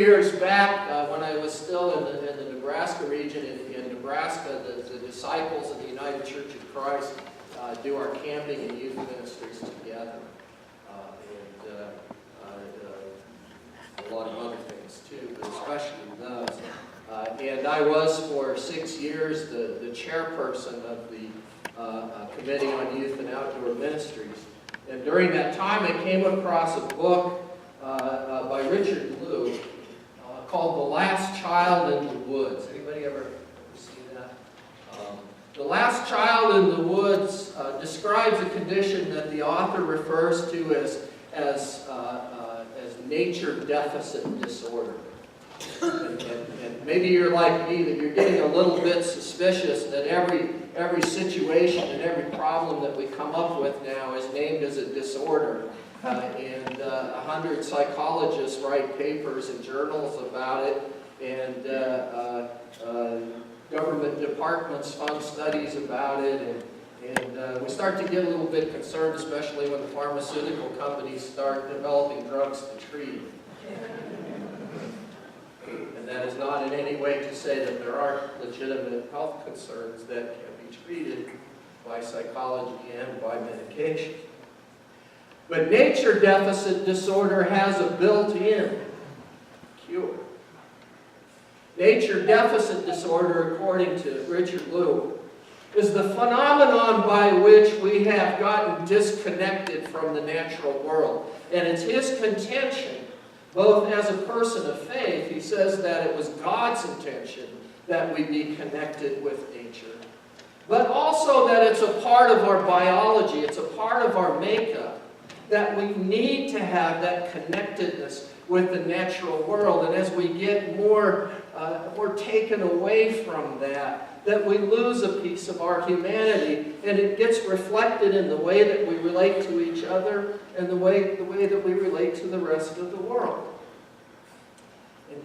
Years back, when I was still in the Nebraska region, in Nebraska, the disciples of the United Church of Christ do our camping and youth ministries together. A lot of other things too, but especially those. And I was for 6 years the chairperson of the Committee on Youth and Outdoor Ministries. And during that time I came across a book by Richard Blue called The Last Child in the Woods. Anybody ever see that? The Last Child in the Woods describes a condition that the author refers to as nature deficit disorder. And maybe you're like me, that you're getting a little bit suspicious that every situation and every problem that we come up with now is named as a disorder. And 100 psychologists write papers and journals about it, and government departments fund studies about it, and we start to get a little bit concerned, especially when the pharmaceutical companies start developing drugs to treat. And that is not in any way to say that there aren't legitimate health concerns that can be treated by psychology and by medication. But nature deficit disorder has a built-in cure. Nature deficit disorder, according to Richard Blue, is the phenomenon by which we have gotten disconnected from the natural world. And it's his contention, both as a person of faith, he says that it was God's intention that we be connected with nature, but also that it's a part of our biology, it's a part of our makeup, that we need to have that connectedness with the natural world. And as we get more taken away from that we lose a piece of our humanity, and it gets reflected in the way that we relate to each other and the way that we relate to the rest of the world.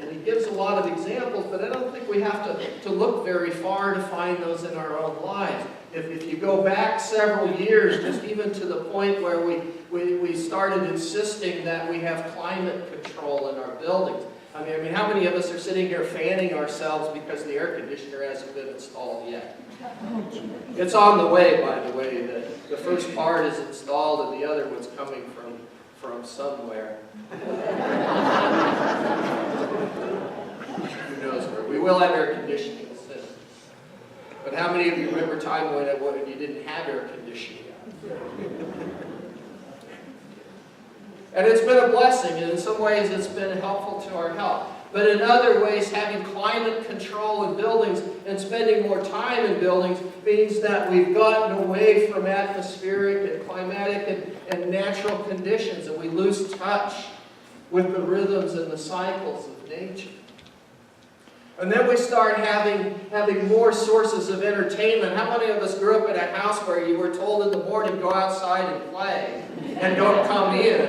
And he gives a lot of examples, but I don't think we have to look very far to find those in our own lives. If you go back several years, just even to the point where we started insisting that we have climate control in our buildings. I mean, how many of us are sitting here fanning ourselves because the air conditioner hasn't been installed yet? It's on the way, by the way. The first part is installed and the other one's coming from somewhere. Who knows where? We will have air conditioning soon. But how many of you remember a time when you didn't have air conditioning? And it's been a blessing, and in some ways it's been helpful to our health. But in other ways, having climate control in buildings and spending more time in buildings means that we've gotten away from atmospheric and climatic and natural conditions, and we lose touch with the rhythms and the cycles of nature. And then we start having more sources of entertainment. How many of us grew up in a house where you were told in the morning, go outside and play, and don't come in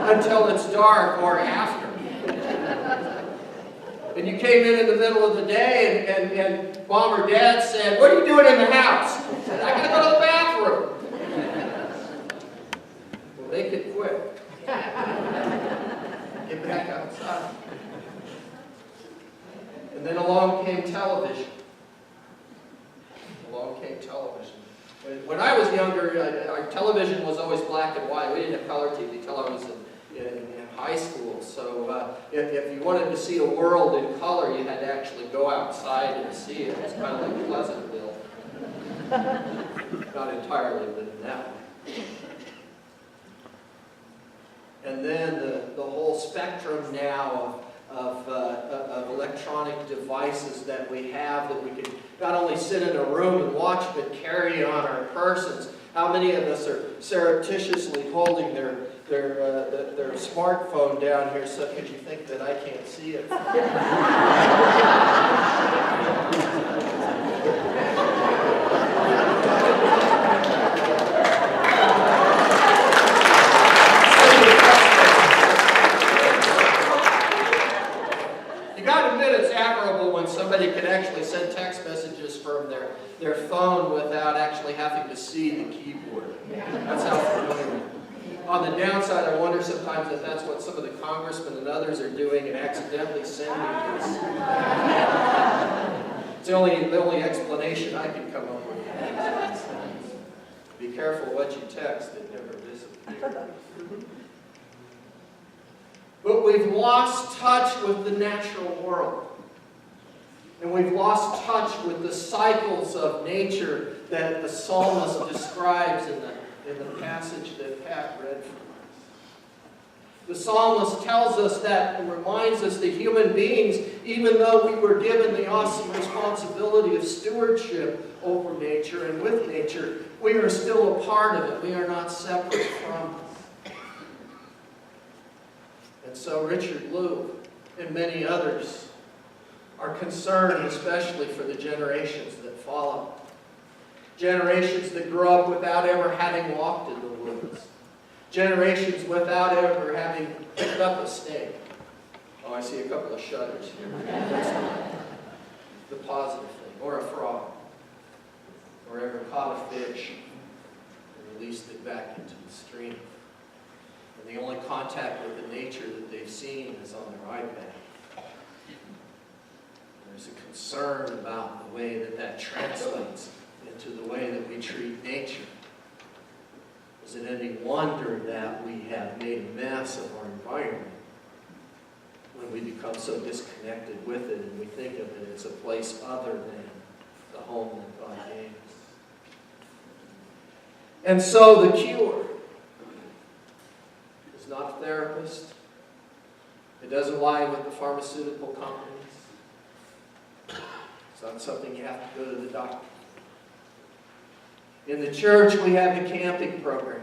until it's dark or after? And you came in the middle of the day, and Mom or Dad said, what are you doing in the house? I said, I gotta go to the bathroom. Well, they could quit. Get back outside. And then along came television. When I was younger, our television was always black and white. We didn't have color TV until I was in high school. So if you wanted to see a world in color, you had to actually go outside and see it. It's kind of like Pleasantville. Not entirely, but in that way. And then the whole spectrum now of electronic devices that we have, that we can not only sit in a room and watch, but carry on our persons. How many of us are surreptitiously holding their smartphone down here so because you think that I can't see it? Somebody can actually send text messages from their phone without actually having to see the keyboard. That's how familiar. On the downside, I wonder sometimes if that's what some of the congressmen and others are doing and accidentally sending this. It's the only explanation I can come up with. Be careful what you text, it never disappears. But we've lost touch with the natural world. And we've lost touch with the cycles of nature that the psalmist describes in the passage that Pat read from us. The psalmist tells us that and reminds us that human beings, even though we were given the awesome responsibility of stewardship over nature and with nature, we are still a part of it. We are not separate from it. And so Richard Louv and many others are concerned, especially for the generations that follow. Generations that grow up without ever having walked in the woods. Generations without ever having picked up a snake. Oh, I see a couple of shudders here. That's the positive thing. Or a frog. Or ever caught a fish and released it back into the stream. And the only contact with the nature that they've seen is on their iPad. There's a concern about the way that translates into the way that we treat nature. Is it any wonder that we have made a mess of our environment when we become so disconnected with it and we think of it as a place other than the home that God gave us? And so the cure is not a therapist. It doesn't lie with the pharmaceutical companies. It's not something you have to go to the doctor. In the church, we have the camping program.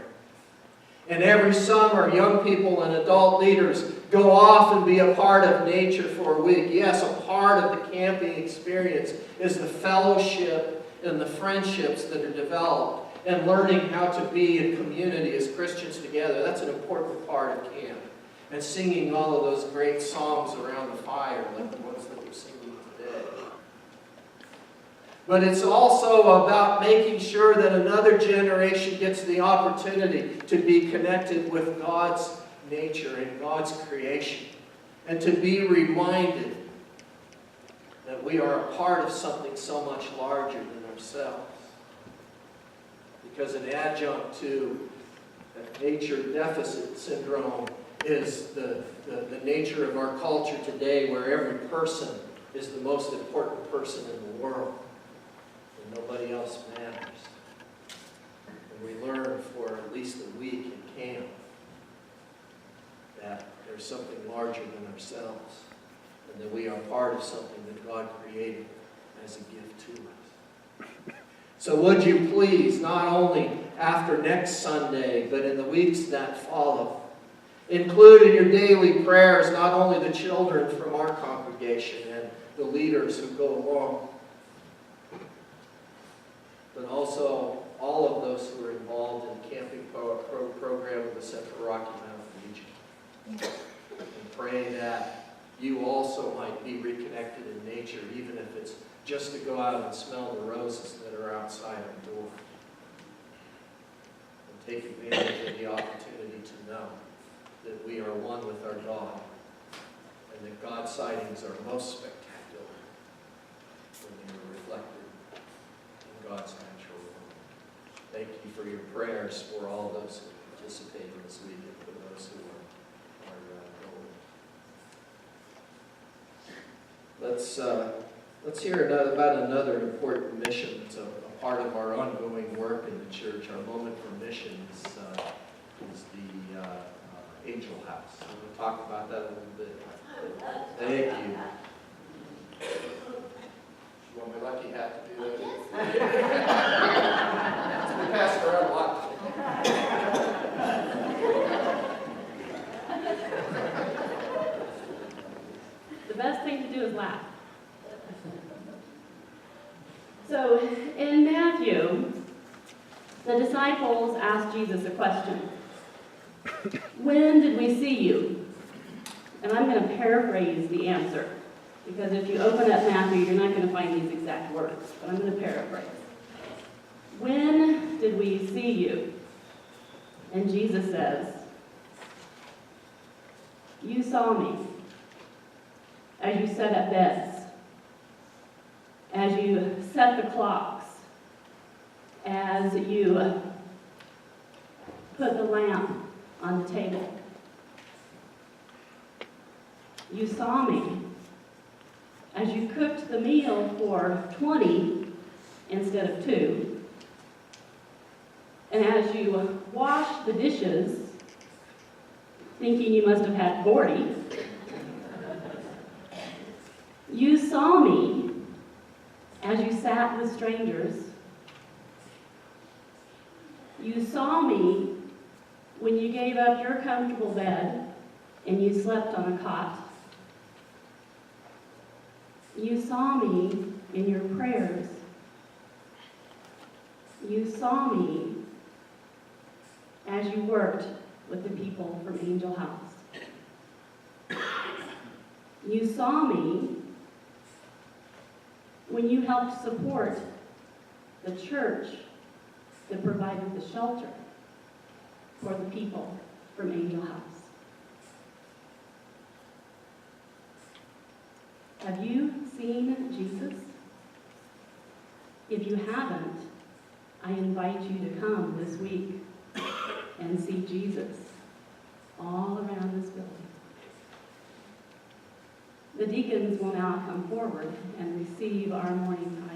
And every summer, young people and adult leaders go off and be a part of nature for a week. Yes, a part of the camping experience is the fellowship and the friendships that are developed and learning how to be in community as Christians together. That's an important part of camp. And singing all of those great songs around the fire, like the ones that we're singing today. But it's also about making sure that another generation gets the opportunity to be connected with God's nature and God's creation. And to be reminded that we are a part of something so much larger than ourselves. Because an adjunct to nature deficit syndrome is the nature of our culture today, where every person is the most important person in the world. Nobody else matters. And we learn for at least a week in camp that there's something larger than ourselves, and that we are part of something that God created as a gift to us. So would you please, not only after next Sunday, but in the weeks that follow, include in your daily prayers not only the children from our congregation and the leaders who go along, but also all of those who are involved in the camping program of the Central Rocky Mountain region. And pray that you also might be reconnected in nature, even if it's just to go out and smell the roses that are outside our door. And take advantage of the opportunity to know that we are one with our God, and that God's sightings are most spectacular when they are reflected in God's natural world. Thank you for your prayers for all those who participate in this week and for those who are going. Let's hear about another important mission that's a part of our ongoing work in the church. Our moment for mission is the Angel House. So we'll talk about that a little bit. Thank you. You want my lucky hat to do that? We pass it around a lot. The best thing to do is laugh. So, in Matthew, the disciples asked Jesus a question. When did we see you? And I'm going to paraphrase the answer, because if you open up Matthew, you're not going to find these exact words, but I'm going to paraphrase. When did we see you? And Jesus says, You saw me as you set up beds, as you set the clocks, as you put the lamp on the table. You saw me as you cooked the meal for 20 instead of 2, and as you washed the dishes, thinking you must have had 40. You saw me as you sat with strangers. You saw me when you gave up your comfortable bed and you slept on a cot. You saw me in your prayers. You saw me as you worked with the people from Angel House. You saw me when you helped support the church that provided the shelter for the people from Angel House. Have you seen Jesus? If you haven't, I invite you to come this week and see Jesus all around this building. The deacons will now come forward and receive our morning tithe.